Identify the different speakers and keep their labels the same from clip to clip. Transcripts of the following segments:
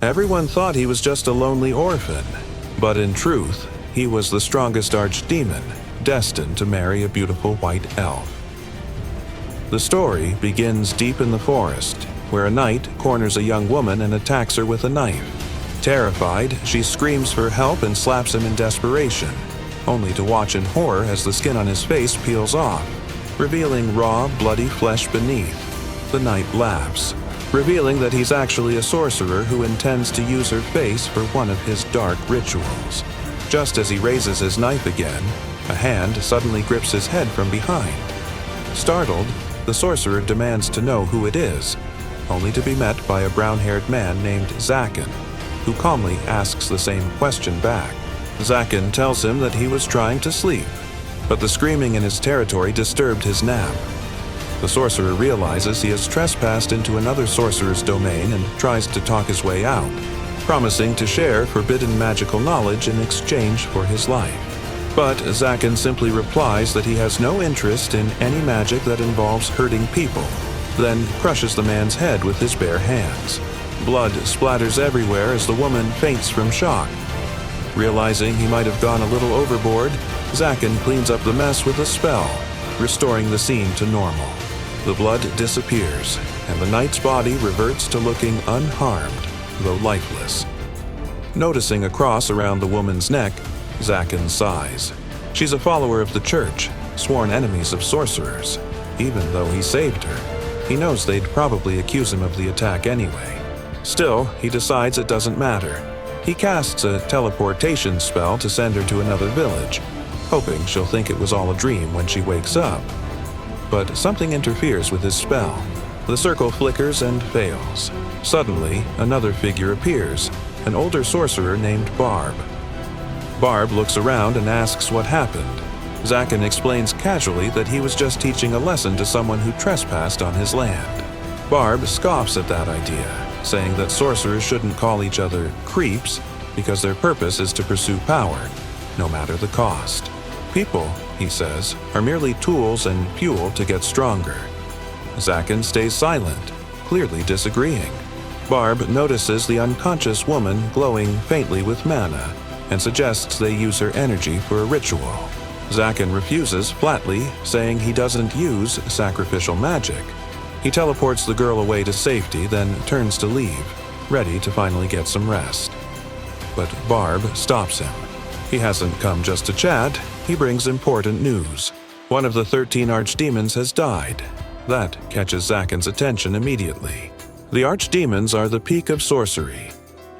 Speaker 1: Everyone thought he was just a lonely orphan, but in truth, he was the strongest archdemon, destined to marry a beautiful white elf. The story begins deep in the forest, where a knight corners a young woman and attacks her with a knife. Terrified, she screams for help and slaps him in desperation, only to watch in horror as the skin on his face peels off, revealing raw, bloody flesh beneath. The knight laughs, revealing that he's actually a sorcerer who intends to use her face for one of his dark rituals. Just as he raises his knife again, a hand suddenly grips his head from behind. Startled, the sorcerer demands to know who it is, only to be met by a brown-haired man named Zaken, who calmly asks the same question back. Zaken tells him that he was trying to sleep, but the screaming in his territory disturbed his nap. The sorcerer realizes he has trespassed into another sorcerer's domain and tries to talk his way out, promising to share forbidden magical knowledge in exchange for his life. But Zaken simply replies that he has no interest in any magic that involves hurting people, then crushes the man's head with his bare hands. Blood splatters everywhere as the woman faints from shock. Realizing he might have gone a little overboard, Zaken cleans up the mess with a spell, restoring the scene to normal. The blood disappears, and the knight's body reverts to looking unharmed, though lifeless. Noticing a cross around the woman's neck, Zaken sighs. She's a follower of the church, sworn enemies of sorcerers. Even though he saved her, he knows they'd probably accuse him of the attack anyway. Still, he decides it doesn't matter. He casts a teleportation spell to send her to another village, hoping she'll think it was all a dream when she wakes up. But something interferes with his spell. The circle flickers and fails. Suddenly, another figure appears, an older sorcerer named Barb. Barb looks around and asks what happened. Zaken explains casually that he was just teaching a lesson to someone who trespassed on his land. Barb scoffs at that idea, saying that sorcerers shouldn't call each other creeps because their purpose is to pursue power, no matter the cost. People, he says, are merely tools and fuel to get stronger. Zaken stays silent, clearly disagreeing. Barb notices the unconscious woman glowing faintly with mana and suggests they use her energy for a ritual. Zaken refuses flatly, saying he doesn't use sacrificial magic. He teleports the girl away to safety, then turns to leave, ready to finally get some rest. But Barb stops him. He hasn't come just to chat, he brings important news. One of the 13 archdemons has died. That catches Zaken's attention immediately. The archdemons are the peak of sorcery,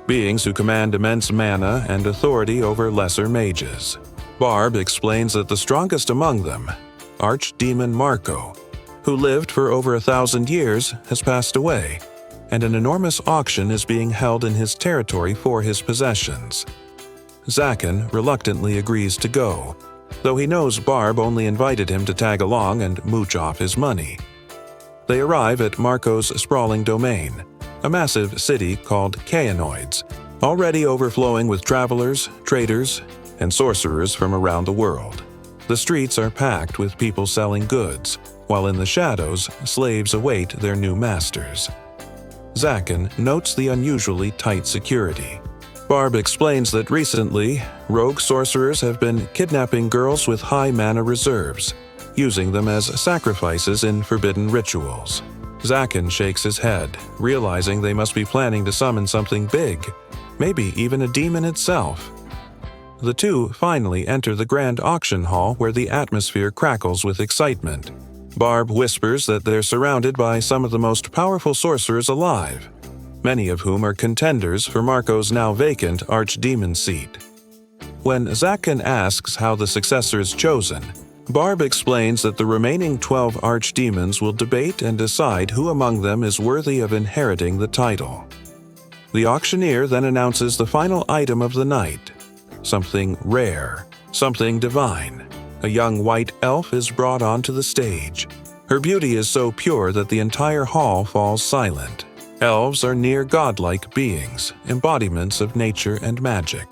Speaker 1: beings who command immense mana and authority over lesser mages. Barb explains that the strongest among them, Archdemon Marco, who lived for over 1,000 years, has passed away, and an enormous auction is being held in his territory for his possessions. Zaken reluctantly agrees to go, though he knows Barb only invited him to tag along and mooch off his money. They arrive at Marco's sprawling domain, a massive city called Chaonoids, already overflowing with travelers, traders, and sorcerers from around the world. The streets are packed with people selling goods, while in the shadows, slaves await their new masters. Zaken notes the unusually tight security. Barb explains that recently, rogue sorcerers have been kidnapping girls with high mana reserves, using them as sacrifices in forbidden rituals. Zaken shakes his head, realizing they must be planning to summon something big, maybe even a demon itself. The two finally enter the grand auction hall where the atmosphere crackles with excitement. Barb whispers that they're surrounded by some of the most powerful sorcerers alive, many of whom are contenders for Marco's now vacant archdemon seat. When Zaken asks how the successor is chosen, Barb explains that the remaining 12 archdemons will debate and decide who among them is worthy of inheriting the title. The auctioneer then announces the final item of the night, something rare, something divine. A young white elf is brought onto the stage. Her beauty is so pure that the entire hall falls silent. Elves are near godlike beings, embodiments of nature and magic.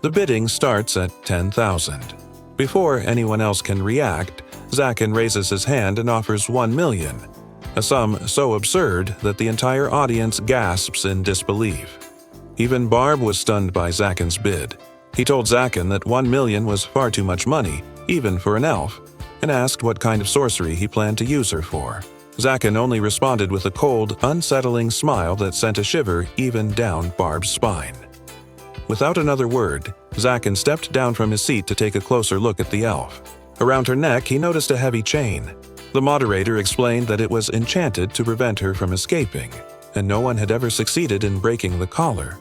Speaker 1: The bidding starts at 10,000. Before anyone else can react, Zaken raises his hand and offers 1 million. a sum so absurd that the entire audience gasps in disbelief. Even Barb was stunned by Zaken's bid. He told Zaken that 1 million was far too much money, even for an elf, and asked what kind of sorcery he planned to use her for. Zaken only responded with a cold, unsettling smile that sent a shiver even down Barb's spine. Without another word, Zaken stepped down from his seat to take a closer look at the elf. Around her neck, he noticed a heavy chain. The moderator explained that it was enchanted to prevent her from escaping, and no one had ever succeeded in breaking the collar.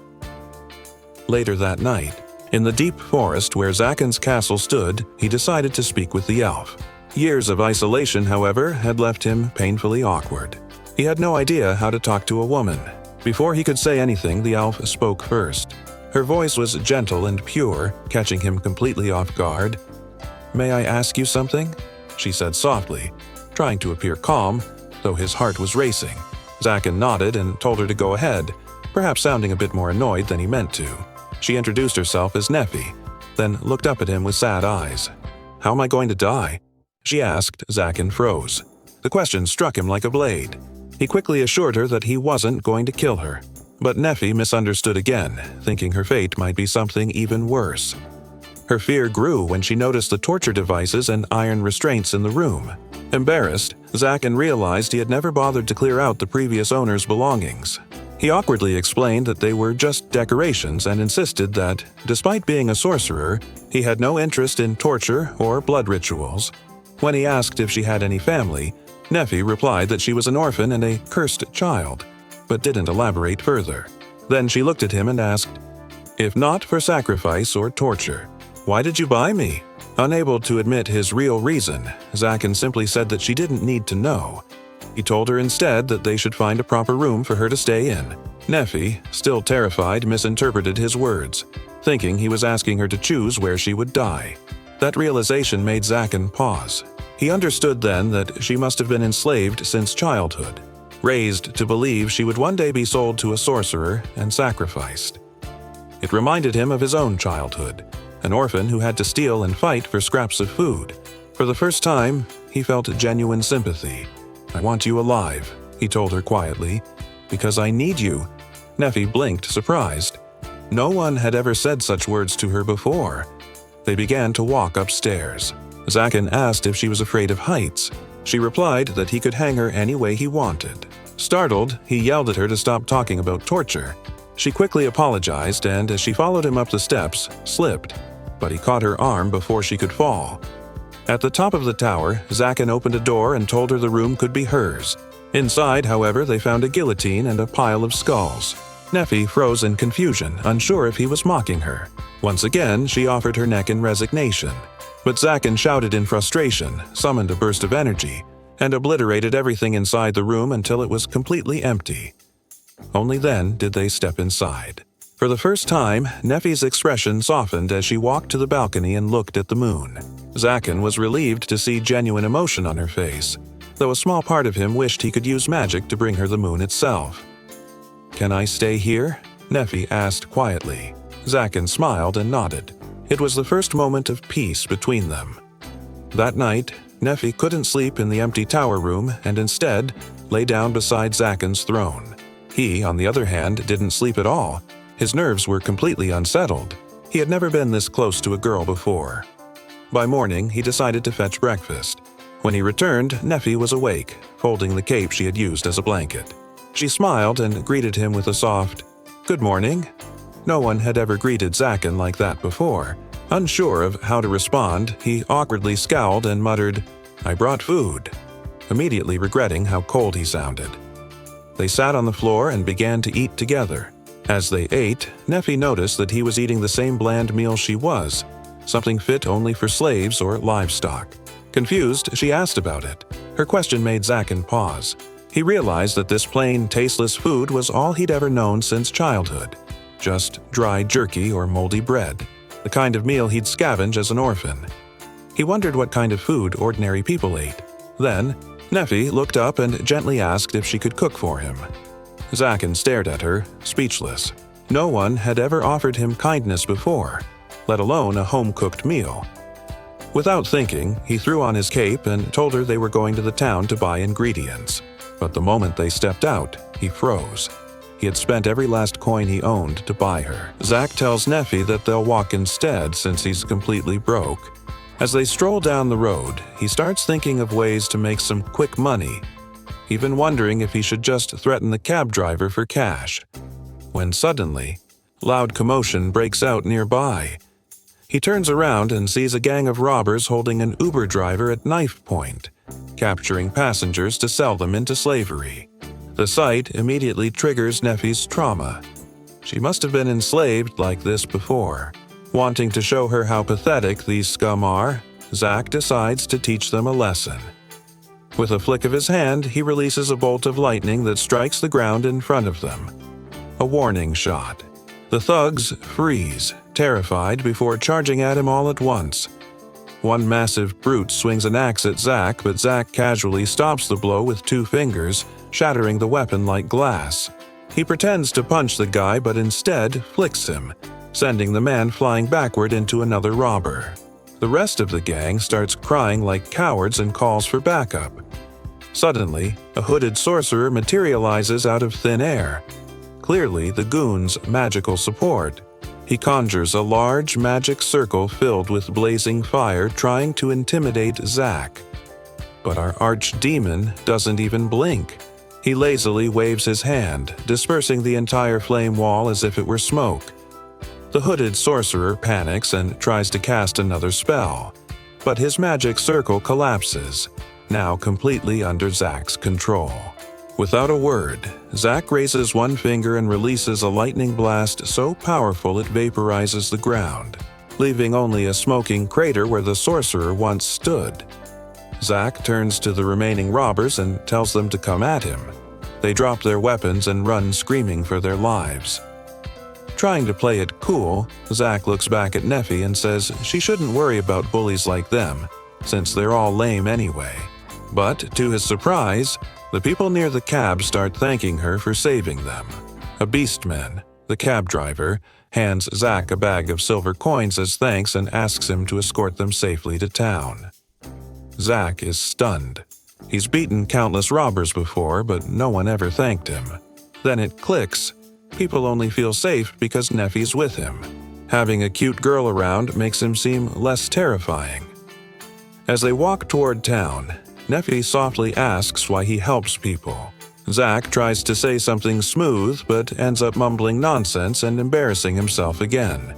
Speaker 1: Later that night, in the deep forest where Zaken's castle stood, he decided to speak with the elf. Years of isolation, however, had left him painfully awkward. He had no idea how to talk to a woman. Before he could say anything, the elf spoke first. Her voice was gentle and pure, catching him completely off guard. "May I ask you something?" she said softly, trying to appear calm, though his heart was racing. Zaken nodded and told her to go ahead, perhaps sounding a bit more annoyed than he meant to. She introduced herself as Nephi, then looked up at him with sad eyes. "How am I going to die?" she asked. Zaken froze. The question struck him like a blade. He quickly assured her that he wasn't going to kill her. But Nephi misunderstood again, thinking her fate might be something even worse. Her fear grew when she noticed the torture devices and iron restraints in the room. Embarrassed, Zaken realized he had never bothered to clear out the previous owner's belongings. He awkwardly explained that they were just decorations and insisted that, despite being a sorcerer, he had no interest in torture or blood rituals. When he asked if she had any family, Nephi replied that she was an orphan and a cursed child, but didn't elaborate further. Then she looked at him and asked, "If not for sacrifice or torture, why did you buy me?" Unable to admit his real reason, Zaken simply said that she didn't need to know. He told her instead that they should find a proper room for her to stay in. Nephi, still terrified, misinterpreted his words, thinking he was asking her to choose where she would die. That realization made Zaken pause. He understood then that she must have been enslaved since childhood, raised to believe she would one day be sold to a sorcerer and sacrificed. It reminded him of his own childhood, an orphan who had to steal and fight for scraps of food. For the first time, he felt genuine sympathy. "I want you alive," he told her quietly, "because I need you." Nephi blinked, surprised. No one had ever said such words to her before. They began to walk upstairs. Zaken asked if she was afraid of heights. She replied that he could hang her any way he wanted. Startled, he yelled at her to stop talking about torture. She quickly apologized and, as she followed him up the steps, slipped, but he caught her arm before she could fall. At the top of the tower, Zaken opened a door and told her the room could be hers. Inside, however, they found a guillotine and a pile of skulls. Nephi froze in confusion, unsure if he was mocking her. Once again, she offered her neck in resignation. But Zaken shouted in frustration, summoned a burst of energy, and obliterated everything inside the room until it was completely empty. Only then did they step inside. For the first time, Nephi's expression softened as she walked to the balcony and looked at the moon. Zaken was relieved to see genuine emotion on her face, though a small part of him wished he could use magic to bring her the moon itself. "Can I stay here?" Nephi asked quietly. Zaken smiled and nodded. It was the first moment of peace between them. That night, Nephi couldn't sleep in the empty tower room and instead lay down beside Zaken's throne. He, on the other hand, didn't sleep at all. His nerves were completely unsettled. He had never been this close to a girl before. By morning, he decided to fetch breakfast. When he returned, Nephi was awake, folding the cape she had used as a blanket. She smiled and greeted him with a soft, "Good morning." No one had ever greeted Zaken like that before. Unsure of how to respond, he awkwardly scowled and muttered, "I brought food," immediately regretting how cold he sounded. They sat on the floor and began to eat together. As they ate, Nephi noticed that he was eating the same bland meal she was, something fit only for slaves or livestock. Confused, she asked about it. Her question made Zaken pause. He realized that this plain, tasteless food was all he'd ever known since childhood. Just dry jerky or moldy bread, the kind of meal he'd scavenge as an orphan. He wondered what kind of food ordinary people ate. Then, Nephi looked up and gently asked if she could cook for him. Zaken stared at her, speechless. No one had ever offered him kindness before, let alone a home-cooked meal. Without thinking, he threw on his cape and told her they were going to the town to buy ingredients. But the moment they stepped out, he froze. He had spent every last coin he owned to buy her. Zack tells Neffy that they'll walk instead since he's completely broke. As they stroll down the road, he starts thinking of ways to make some quick money, even wondering if he should just threaten the cab driver for cash. When suddenly, loud commotion breaks out nearby. He turns around and sees a gang of robbers holding an Uber driver at knife point, capturing passengers to sell them into slavery. The sight immediately triggers Neffy's trauma. She must have been enslaved like this before. Wanting to show her how pathetic these scum are, Zack decides to teach them a lesson. With a flick of his hand, he releases a bolt of lightning that strikes the ground in front of them. A warning shot. The thugs freeze, terrified, before charging at him all at once. One massive brute swings an axe at Zack, but Zack casually stops the blow with 2 fingers, shattering the weapon like glass. He pretends to punch the guy, but instead flicks him, sending the man flying backward into another robber. The rest of the gang starts crying like cowards and calls for backup. Suddenly, a hooded sorcerer materializes out of thin air. Clearly the goons' magical support. He conjures a large magic circle filled with blazing fire, trying to intimidate Zack. But our archdemon doesn't even blink. He lazily waves his hand, dispersing the entire flame wall as if it were smoke. The hooded sorcerer panics and tries to cast another spell, but his magic circle collapses, now completely under Zack's control. Without a word, Zack raises one finger and releases a lightning blast so powerful it vaporizes the ground, leaving only a smoking crater where the sorcerer once stood. Zack turns to the remaining robbers and tells them to come at him. They drop their weapons and run screaming for their lives. Trying to play it cool, Zack looks back at Neffy and says she shouldn't worry about bullies like them, since they're all lame anyway. But, to his surprise, the people near the cab start thanking her for saving them. A beastman, the cab driver, hands Zack a bag of silver coins as thanks and asks him to escort them safely to town. Zack is stunned. He's beaten countless robbers before, but no one ever thanked him. Then it clicks. People only feel safe because Neffy's with him. Having a cute girl around makes him seem less terrifying. As they walk toward town, Neffy softly asks why he helps people. Zack tries to say something smooth, but ends up mumbling nonsense and embarrassing himself again.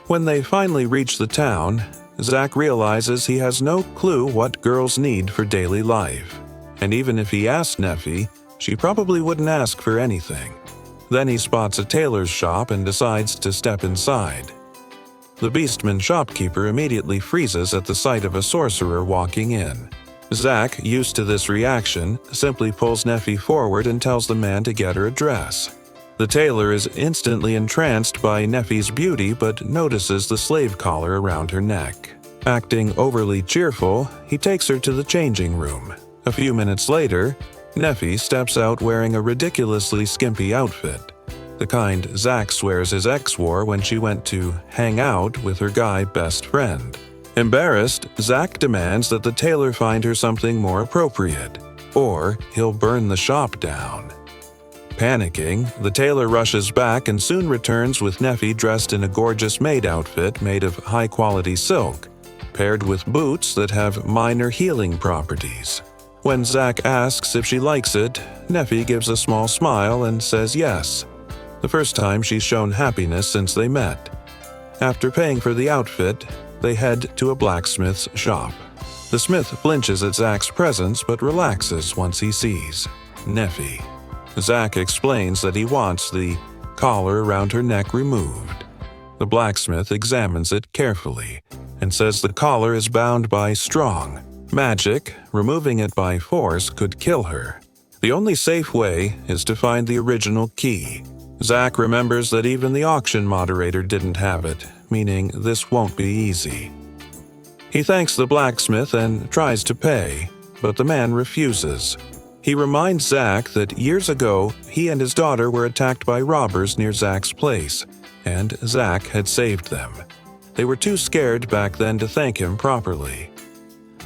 Speaker 1: When they finally reach the town, Zack realizes he has no clue what girls need for daily life. And even if he asked Neffy, she probably wouldn't ask for anything. Then he spots a tailor's shop and decides to step inside. The beastman shopkeeper immediately freezes at the sight of a sorcerer walking in. Zack, used to this reaction, simply pulls Neffy forward and tells the man to get her a dress. The tailor is instantly entranced by Neffy's beauty but notices the slave collar around her neck. Acting overly cheerful, he takes her to the changing room. A few minutes later, Neffy steps out wearing a ridiculously skimpy outfit, the kind Zack swears his ex wore when she went to hang out with her guy best friend. Embarrassed, Zack demands that the tailor find her something more appropriate, or he'll burn the shop down. Panicking, the tailor rushes back and soon returns with Neffy dressed in a gorgeous maid outfit made of high-quality silk, paired with boots that have minor healing properties. When Zack asks if she likes it, Neffy gives a small smile and says yes, the first time she's shown happiness since they met. After paying for the outfit, they head to a blacksmith's shop. The smith flinches at Zack's presence but relaxes once he sees Neffy. Zack explains that he wants the collar around her neck removed. The blacksmith examines it carefully and says the collar is bound by strong magic. Removing it by force could kill her. The only safe way is to find the original key. Zack remembers that even the auction moderator didn't have it, meaning this won't be easy. He thanks the blacksmith and tries to pay, but the man refuses. He reminds Zack that years ago, he and his daughter were attacked by robbers near Zack's place, and Zack had saved them. They were too scared back then to thank him properly.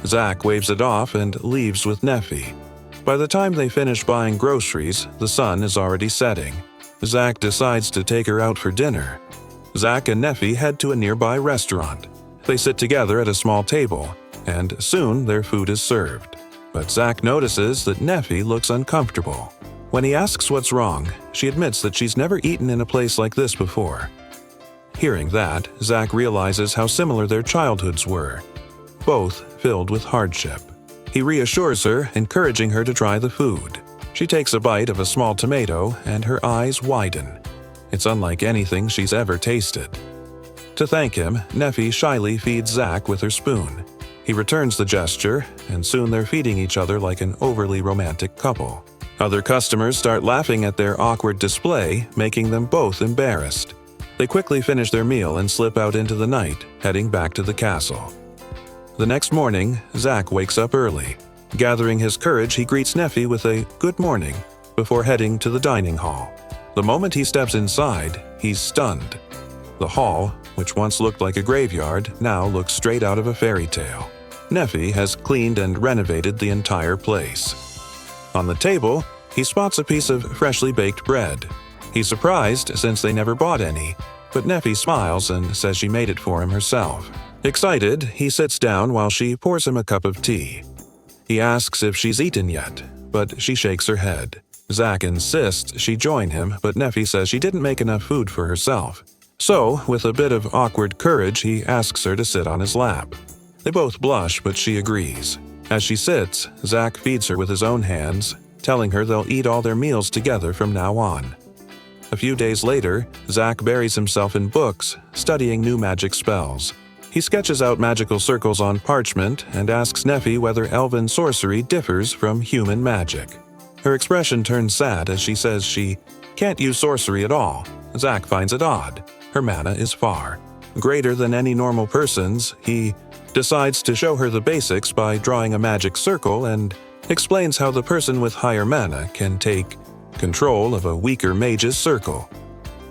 Speaker 1: Zack waves it off and leaves with Neffy. By the time they finish buying groceries, the sun is already setting. Zach decides to take her out for dinner. Zach and Neffy head to a nearby restaurant. They sit together at a small table, and soon their food is served. But Zach notices that Neffy looks uncomfortable. When he asks what's wrong, she admits that she's never eaten in a place like this before. Hearing that, Zach realizes how similar their childhoods were, both filled with hardship. He reassures her, encouraging her to try the food. She takes a bite of a small tomato, and her eyes widen. It's unlike anything she's ever tasted. To thank him, Neffy shyly feeds Zach with her spoon. He returns the gesture, and soon they're feeding each other like an overly romantic couple. Other customers start laughing at their awkward display, making them both embarrassed. They quickly finish their meal and slip out into the night, heading back to the castle. The next morning, Zach wakes up early. Gathering his courage, he greets Neffy with a "good morning" before heading to the dining hall. The moment he steps inside, he's stunned. The hall, which once looked like a graveyard, now looks straight out of a fairy tale. Neffy has cleaned and renovated the entire place. On the table, he spots a piece of freshly baked bread. He's surprised since they never bought any, but Neffy smiles and says she made it for him herself. Excited, he sits down while she pours him a cup of tea. He asks if she's eaten yet, but she shakes her head. Zach insists she join him, but Neffy says she didn't make enough food for herself. So, with a bit of awkward courage, he asks her to sit on his lap. They both blush, but she agrees. As she sits, Zach feeds her with his own hands, telling her they'll eat all their meals together from now on. A few days later, Zach buries himself in books, studying new magic spells. He sketches out magical circles on parchment and asks Neffy whether elven sorcery differs from human magic. Her expression turns sad as she says she can't use sorcery at all. Zach finds it odd. Her mana is far greater than any normal person's. He decides to show her the basics by drawing a magic circle and explains how the person with higher mana can take control of a weaker mage's circle.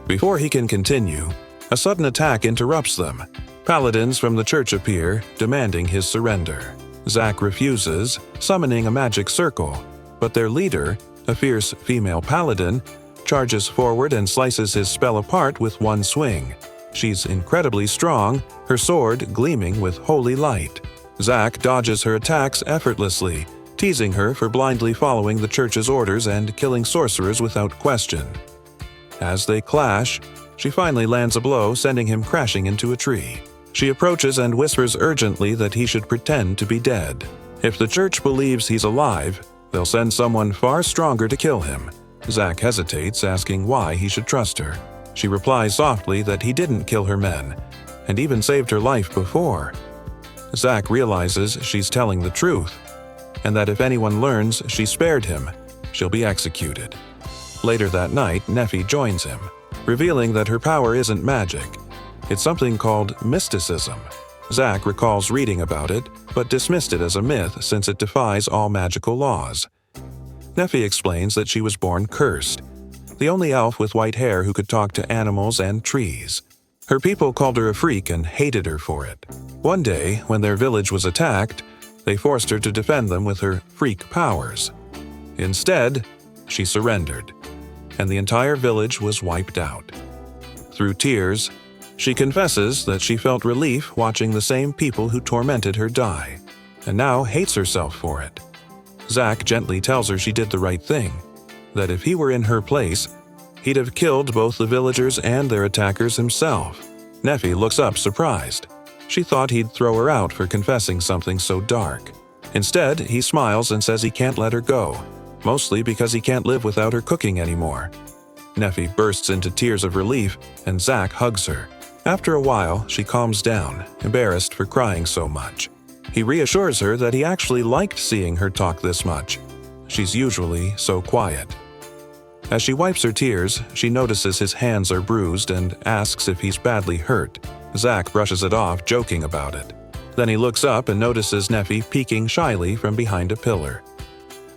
Speaker 1: Before he can continue, a sudden attack interrupts them. Paladins from the church appear, demanding his surrender. Zach refuses, summoning a magic circle, but their leader, a fierce female paladin, charges forward and slices his spell apart with one swing. She's incredibly strong, her sword gleaming with holy light. Zach dodges her attacks effortlessly, teasing her for blindly following the church's orders and killing sorcerers without question. As they clash, she finally lands a blow, sending him crashing into a tree. She approaches and whispers urgently that he should pretend to be dead. If the church believes he's alive, they'll send someone far stronger to kill him. Zach hesitates, asking why he should trust her. She replies softly that he didn't kill her men, and even saved her life before. Zach realizes she's telling the truth, and that if anyone learns she spared him, she'll be executed. Later that night, Neffy joins him, revealing that her power isn't magic. It's something called mysticism. Zach recalls reading about it, but dismissed it as a myth since it defies all magical laws. Neffy explains that she was born cursed, the only elf with white hair who could talk to animals and trees. Her people called her a freak and hated her for it. One day, when their village was attacked, they forced her to defend them with her freak powers. Instead, she surrendered, and the entire village was wiped out. Through tears, she confesses that she felt relief watching the same people who tormented her die, and now hates herself for it. Zach gently tells her she did the right thing, that if he were in her place, he'd have killed both the villagers and their attackers himself. Neffy looks up surprised. She thought he'd throw her out for confessing something so dark. Instead, he smiles and says he can't let her go, mostly because he can't live without her cooking anymore. Neffy bursts into tears of relief, and Zach hugs her. After a while, she calms down, embarrassed for crying so much. He reassures her that he actually liked seeing her talk this much. She's usually so quiet. As she wipes her tears, she notices his hands are bruised and asks if he's badly hurt. Zach brushes it off, joking about it. Then he looks up and notices Neffy peeking shyly from behind a pillar.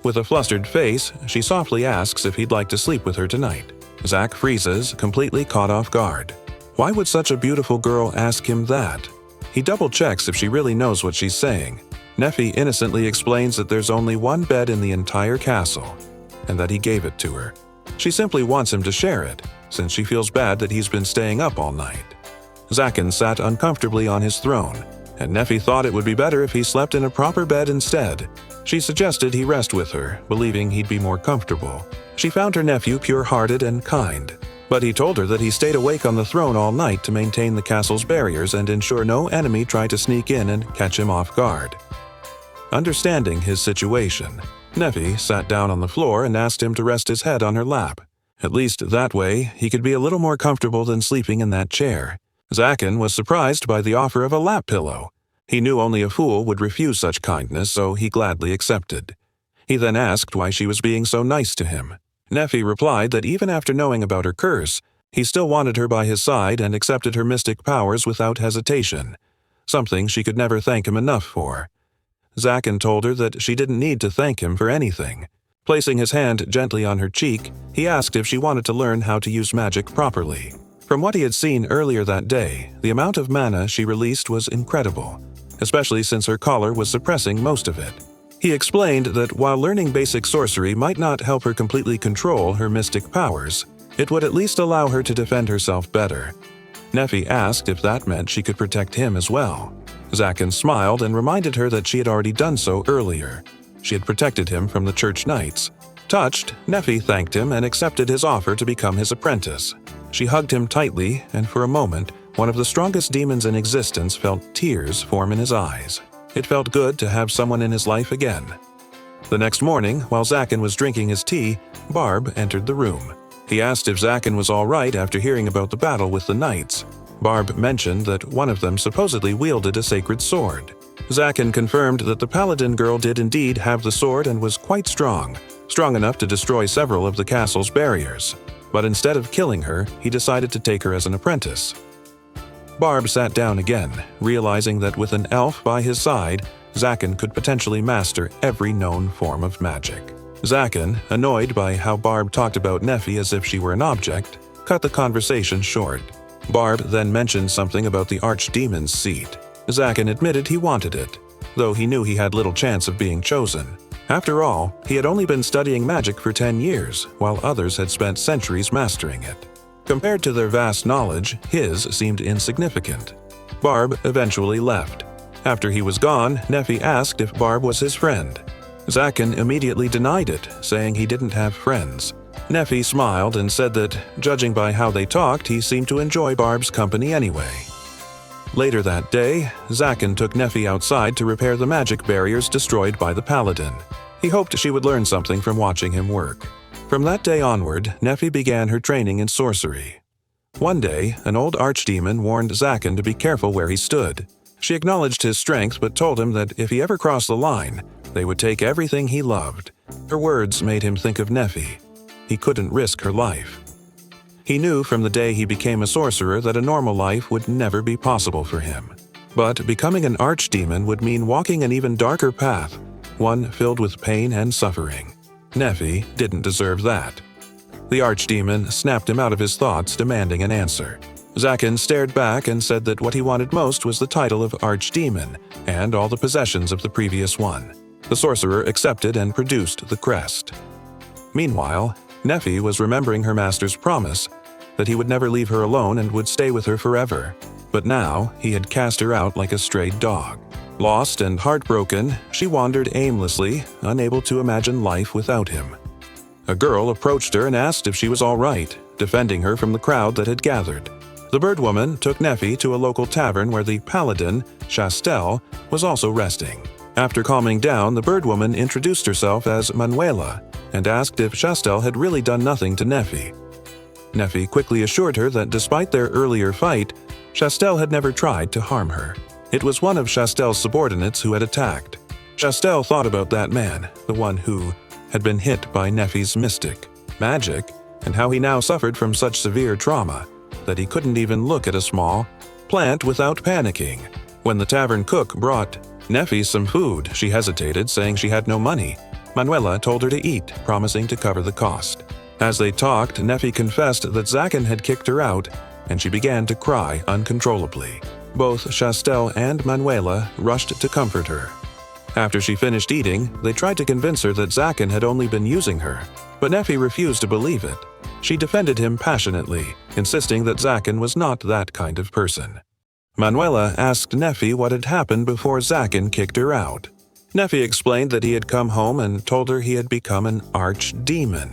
Speaker 1: With a flustered face, she softly asks if he'd like to sleep with her tonight. Zach freezes, completely caught off guard. Why would such a beautiful girl ask him that? He double-checks if she really knows what she's saying. Nefi innocently explains that there's only one bed in the entire castle, and that he gave it to her. She simply wants him to share it, since she feels bad that he's been staying up all night. Zaken sat uncomfortably on his throne, and Nefi thought it would be better if he slept in a proper bed instead. She suggested he rest with her, believing he'd be more comfortable. She found her nephew pure-hearted and kind, but he told her that he stayed awake on the throne all night to maintain the castle's barriers and ensure no enemy tried to sneak in and catch him off guard. Understanding his situation, Nefi sat down on the floor and asked him to rest his head on her lap. At least that way, he could be a little more comfortable than sleeping in that chair. Zaken was surprised by the offer of a lap pillow. He knew only a fool would refuse such kindness, so he gladly accepted. He then asked why she was being so nice to him. Nefi replied that even after knowing about her curse, he still wanted her by his side and accepted her mystic powers without hesitation, something she could never thank him enough for. Zaken told her that she didn't need to thank him for anything. Placing his hand gently on her cheek, he asked if she wanted to learn how to use magic properly. From what he had seen earlier that day, the amount of mana she released was incredible, especially since her collar was suppressing most of it. He explained that while learning basic sorcery might not help her completely control her mystic powers, it would at least allow her to defend herself better. Nefi asked if that meant she could protect him as well. Zaken smiled and reminded her that she had already done so earlier. She had protected him from the church knights. Touched, Nefi thanked him and accepted his offer to become his apprentice. She hugged him tightly, and for a moment, one of the strongest demons in existence felt tears form in his eyes. It felt good to have someone in his life again. The next morning, while Zaken was drinking his tea, Barb entered the room. He asked if Zaken was all right after hearing about the battle with the knights. Barb mentioned that one of them supposedly wielded a sacred sword. Zaken confirmed that the paladin girl did indeed have the sword and was quite strong enough to destroy several of the castle's barriers. But instead of killing her, he decided to take her as an apprentice. Barb sat down again, realizing that with an elf by his side, Zaken could potentially master every known form of magic. Zaken, annoyed by how Barb talked about Nefi as if she were an object, cut the conversation short. Barb then mentioned something about the Archdemon's seat. Zaken admitted he wanted it, though he knew he had little chance of being chosen. After all, he had only been studying magic for 10 years, while others had spent centuries mastering it. Compared to their vast knowledge, his seemed insignificant. Barb eventually left. After he was gone, Nefi asked if Barb was his friend. Zaken immediately denied it, saying he didn't have friends. Nefi smiled and said that, judging by how they talked, he seemed to enjoy Barb's company anyway. Later that day, Zaken took Nefi outside to repair the magic barriers destroyed by the paladin. He hoped she would learn something from watching him work. From that day onward, Nefi began her training in sorcery. One day, an old archdemon warned Zaken to be careful where he stood. She acknowledged his strength but told him that if he ever crossed the line, they would take everything he loved. Her words made him think of Nefi. He couldn't risk her life. He knew from the day he became a sorcerer that a normal life would never be possible for him. But becoming an archdemon would mean walking an even darker path, one filled with pain and suffering. Nefi didn't deserve that. The archdemon snapped him out of his thoughts, demanding an answer. Zaken stared back and said that what he wanted most was the title of Archdemon and all the possessions of the previous one. The sorcerer accepted and produced the crest. Meanwhile, Nefi was remembering her master's promise that he would never leave her alone and would stay with her forever. But now, he had cast her out like a strayed dog. Lost and heartbroken, she wandered aimlessly, unable to imagine life without him. A girl approached her and asked if she was all right, defending her from the crowd that had gathered. The birdwoman took Nefi to a local tavern where the paladin, Chastel, was also resting. After calming down, the birdwoman introduced herself as Manuela and asked if Chastel had really done nothing to Nefi. Nefi quickly assured her that despite their earlier fight, Chastel had never tried to harm her. It was one of Chastel's subordinates who had attacked. Chastel thought about that man, the one who had been hit by Nefi's mystic magic, and how he now suffered from such severe trauma that he couldn't even look at a small plant without panicking. When the tavern cook brought Nefi some food, she hesitated, saying she had no money. Manuela told her to eat, promising to cover the cost. As they talked, Nefi confessed that Zaken had kicked her out, and she began to cry uncontrollably. Both Chastel and Manuela rushed to comfort her. After she finished eating, they tried to convince her that Zaken had only been using her, but Neffy refused to believe it. She defended him passionately, insisting that Zaken was not that kind of person. Manuela asked Neffy what had happened before Zaken kicked her out. Neffy explained that he had come home and told her he had become an archdemon.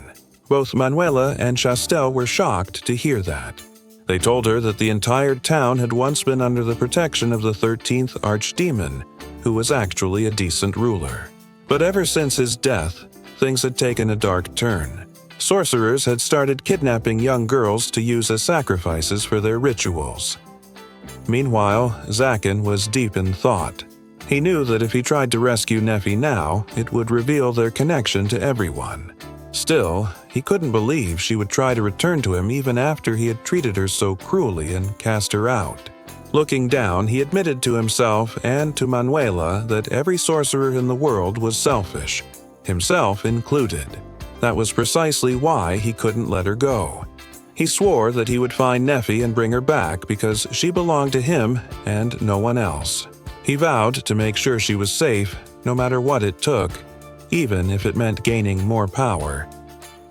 Speaker 1: Both Manuela and Chastel were shocked to hear that. They told her that the entire town had once been under the protection of the 13th Archdemon, who was actually a decent ruler. But ever since his death, things had taken a dark turn. Sorcerers had started kidnapping young girls to use as sacrifices for their rituals. Meanwhile, Zaken was deep in thought. He knew that if he tried to rescue Neffy now, it would reveal their connection to everyone. Still, he couldn't believe she would try to return to him even after he had treated her so cruelly and cast her out. Looking down, he admitted to himself and to Manuela that every sorcerer in the world was selfish, himself included. That was precisely why he couldn't let her go. He swore that he would find Neffy and bring her back because she belonged to him and no one else. He vowed to make sure she was safe, no matter what it took, even if it meant gaining more power.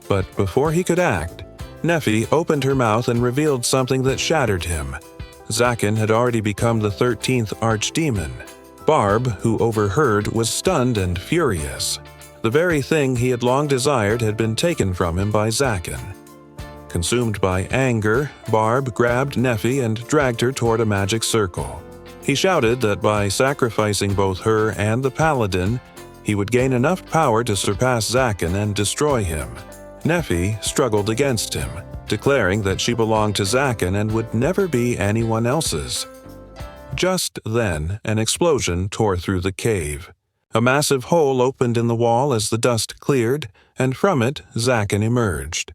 Speaker 1: But before he could act, Neffy opened her mouth and revealed something that shattered him. Zaken had already become the 13th Archdemon. Barb, who overheard, was stunned and furious. The very thing he had long desired had been taken from him by Zaken. Consumed by anger, Barb grabbed Neffy and dragged her toward a magic circle. He shouted that by sacrificing both her and the paladin, he would gain enough power to surpass Zaken and destroy him. Neffy struggled against him, declaring that she belonged to Zaken and would never be anyone else's. Just then, an explosion tore through the cave. A massive hole opened in the wall as the dust cleared, and from it, Zaken emerged.